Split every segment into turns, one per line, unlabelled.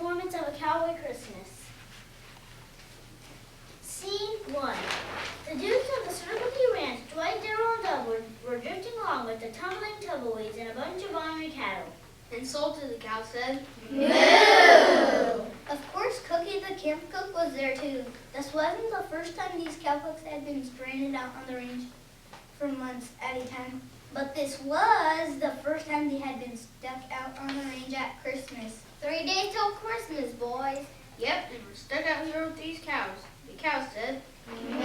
performance of A Cowboy Christmas. Scene 1. The dudes of the Circle D Ranch, Dwight, Darrell, and Doug, were drifting along with the tumbling tumbleweeds and a bunch of ornery cattle.
And Salted the cow said,
"Moo!"
Of course, Cookie the camp cook was there too. This wasn't the first time these cowpokes had been stranded out on the range for months at a time, but this was the first time they had been stuck out on the range at Christmas.
3 days till Christmas, boys.
"Yep, and we're stuck out here with these cows." The cow said,
Moo, moo,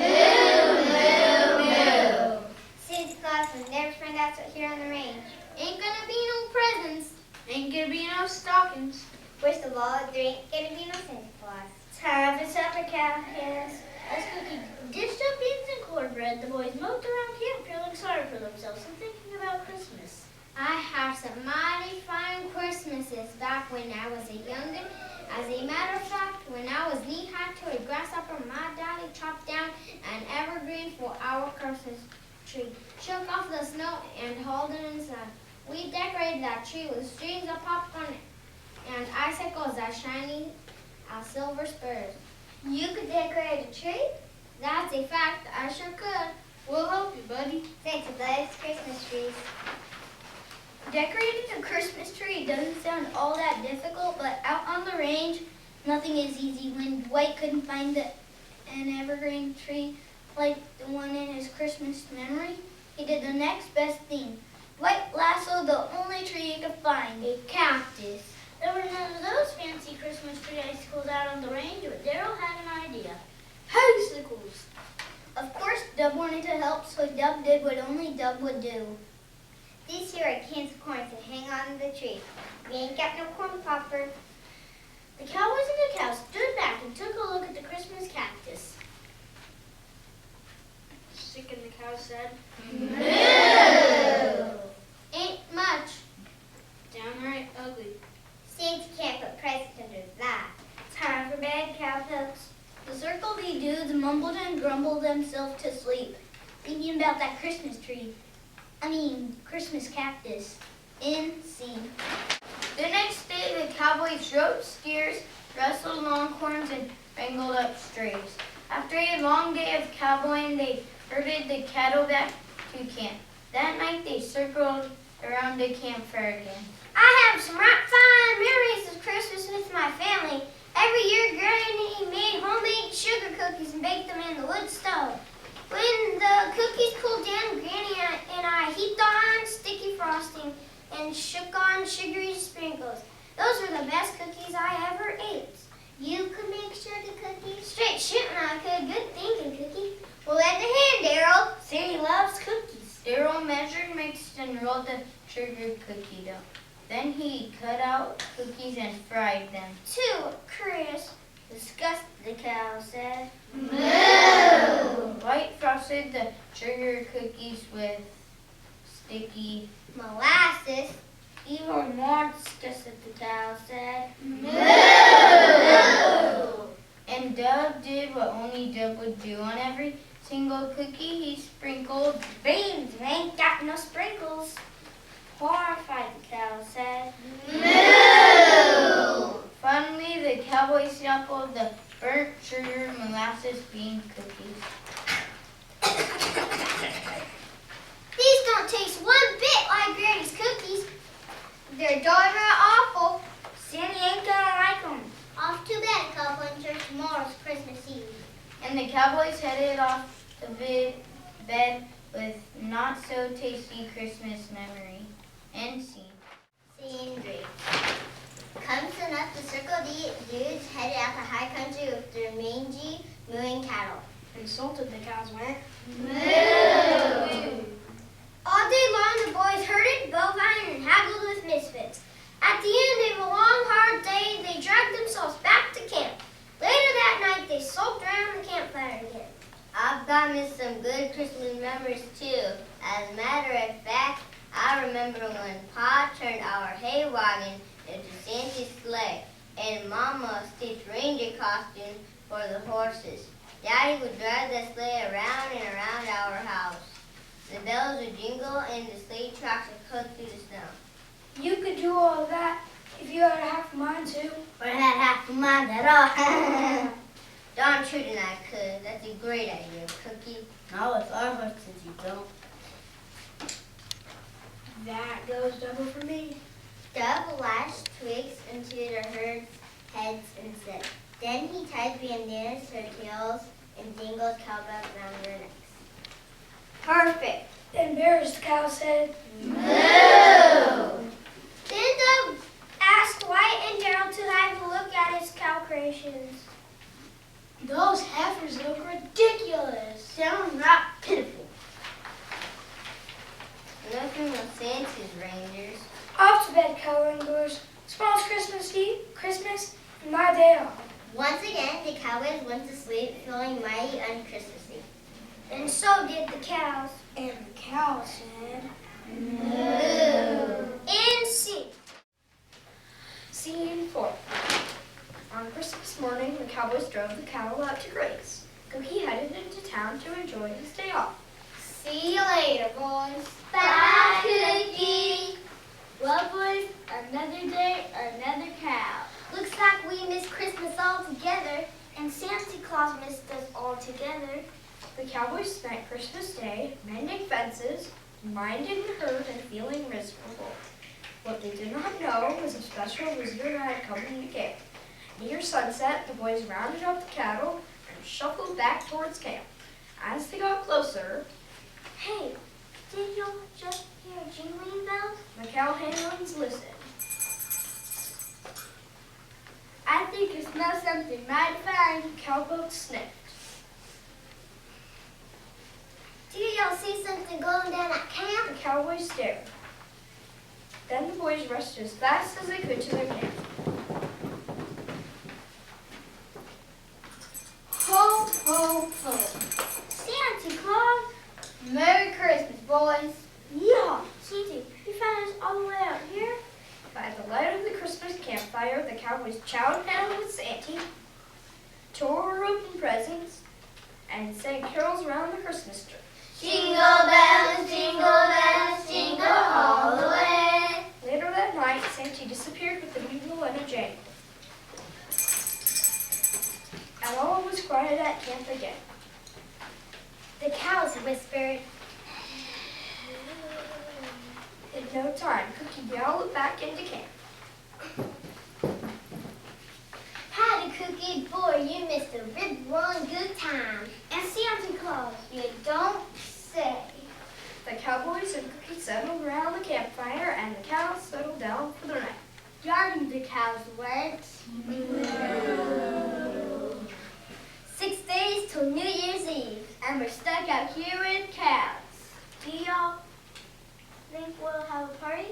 moo. Santa Claus would never find us out here on the range. Ain't gonna be no presents.
"Ain't gonna be no stockings."
First of all, there ain't gonna be no Santa Claus.
Time for supper, cowhands. As Cookie dished up beans and cornbread, the boys moped around camp feeling sorry for themselves and thinking about Christmas.
I have some mighty fine Christmases back when I was a youngin'. As a matter of fact, when I was knee-high to a grasshopper, my daddy chopped down an evergreen for our Christmas tree, shook off the snow, and hauled it inside. We decorated that tree with strings of popcorn and icicles that shiny as silver spurs. You could decorate a tree? That's a fact. I sure could.
"We'll help you, buddy."
Santa loves Christmas trees.
Decorating a Christmas tree doesn't sound all that difficult, but out on the range, nothing is easy. When Dwight couldn't find an evergreen tree like the one in his Christmas memory, he did the next best thing. Dwight lassoed the only tree he could find, a cactus.
There were none of those fancy Christmas tree icicles out on the range, but Darrell had an idea.
"Icicles!"
Of course, Dub wanted to help, so Dub did what only Dub would do.
These here are cans of corn to hang on the tree. We ain't got no corn popper.
The cowboys and the cows stood back and took a look at the Christmas cactus.
Sick and the cow said,
Moo!
Ain't much.
"Downright ugly."
Santa can't put presents under that.
Time for bed, cowpokes.
The Circle D dudes mumbled and grumbled themselves to sleep, thinking about that Christmas cactus. In scene.
The next day, the cowboys roped steers, wrestled longhorns, and wrangled up strays. After a long day of cowboying, they herded the cattle back to camp. That night, they circled around the campfire again.
I have some right fine memories of Christmas with my family. Every year, Granny made homemade sugar cookies and baked them in the wood stove. When the cookies cooled down, Granny and I heaped on sticky frosting and shook on sugary sprinkles. Those were the best cookies I ever ate. You could make sugar cookies? Straight shooting, I could. Good thinking, Cookie. Well, lend a hand, Darrell.
Sandy loves cookies.
Darrell measured, mixed, and rolled the sugar cookie dough. Then he cut out cookies and fried them.
Too crisp. Disgust, the cow said.
Moo!
White frosted the sugar cookies with sticky
Molasses. Even more disgusted, the cow said.
Moo!
And Dub did what only Dub would do. On every single cookie, he sprinkled
Beans, we ain't got no sprinkles. Horrified, the cow said.
Moo!
Finally, the cowboy sampled the burnt sugar molasses bean cookies.
These don't taste one bit like Granny's cookies. They're downright awful. Sandy ain't gonna like them. Off to bed, Cowboy, and church tomorrow's Christmas Eve.
And the cowboys headed off to bed with not so tasty Christmas memory. End scene.
Scene 3. Comes enough, the Circle D dudes headed out to high country with their mangy, mooing cattle.
And Salted the cows went,
Moo!
All day long, the boys herded, bovine, and haggled with misfits. At the end of a long, hard day, they dragged themselves back to camp. Later that night, they sulked around the campfire again. I've got me some good Christmas memories, too. As a matter of fact, I remember when Pa turned our hay wagon into Santa's sleigh, and Mama stitched reindeer costumes for the horses. Daddy would drive the sleigh around and around our house. The bells would jingle and the sleigh tracks would cut through the snow.
You could do all that if you you had half of mine too.
Or had half of mine at all. Darn true tonight, cuz that's a great idea, Cookie.
Not with our horse since you don't.
That goes double for me.
Dove lashed twigs into the herd's heads and said, then he tied bandanas to their tails and dingled cowbells around their necks. Perfect.
The embarrassed cow said,
Moo!
Then Dove asked White and Gerald to have a look at his cow creations.
those heifers look ridiculous.
Downright pitiful. Nothing will Santa's reindeers.
Off to bed, cow wranglers. Tomorrow's Christmas Eve, Christmas, and my day off.
Once again, the cowboys went to sleep, feeling mighty unchristmassy.
And so did the cows.
And the cow said,
Moo!
And see.
Scene 4. On Christmas morning, the Cowboys drove the cattle out to graze. Cookie headed into town to enjoy his day off.
See you later, boys.
Bye, Cookie.
well, boys, another day, another cow.
Looks like we missed Christmas altogether, and Santa Claus missed us altogether.
The Cowboys spent Christmas Day mending fences, minding the herd, and feeling miserable. What they did not know was a special visitor had come into camp. Near sunset, the boys rounded up the cattle and shuffled back towards camp. As they got closer,
Hey, did y'all just hear jingling bells?
the cowhands listened.
I think it smells something mighty fine.
Cowbells sniffed.
Do y'all see something glowing down at camp?
The Cowboys stared. Then the boys rushed as fast as they could to their camp.
Ho, ho, ho.
Santa Claus?
Merry Christmas, boys.
Yeah, Santa, you found us all the way out here?
By the light of the Christmas campfire, the Cowboys chowed down with Santa, tore open presents, and sang carols around the Christmas tree.
Jingle bells, jingle all the way.
Later that night, Santa disappeared with the bugle and a jangle. And all was quiet at camp again.
The cows whispered.
In no time, Cookie galloped back into camp.
Howdy, Cookie. Boy, you missed a rip roaring good time. And Santa Claus.
You don't say.
The Cowboys and Cookie settled around the campfire, and the cows settled down for the night.
Darn the cows went. 6 days till New Year's Eve, and we're stuck out here with cows.
Do y'all think we'll have a party?